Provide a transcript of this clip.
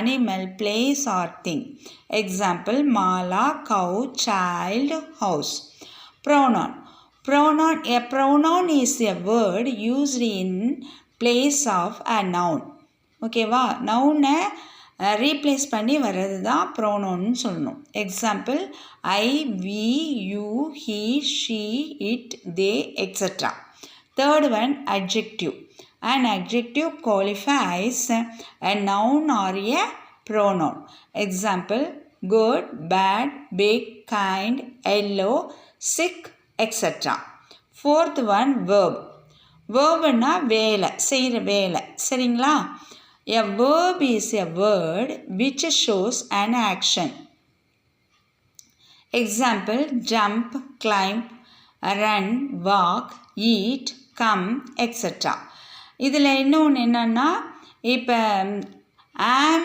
animal, place or thing. Example, Mala, cow, child, house. Pronoun. A pronoun is a word used in place of a noun. ஓகேவா, நவுனை replace பண்ணி வர்றது தான் ப்ரோனோன்னு சொல்லணும். Example, I, we, you, he, she, it, they, etcetera. Third one, adjective. An adjective qualifies a noun or a pronoun. Example, good, bad, big, kind, yellow, sick, etc. Fourth one, verb. Verbனா வேலை, செய்கிற வேலை. சரிங்களா? A verb is a word which shows an action. Example, jump, climb, run, walk, eat, come, etc. இதில் இன்னொன்று என்னன்னா, இப்போ am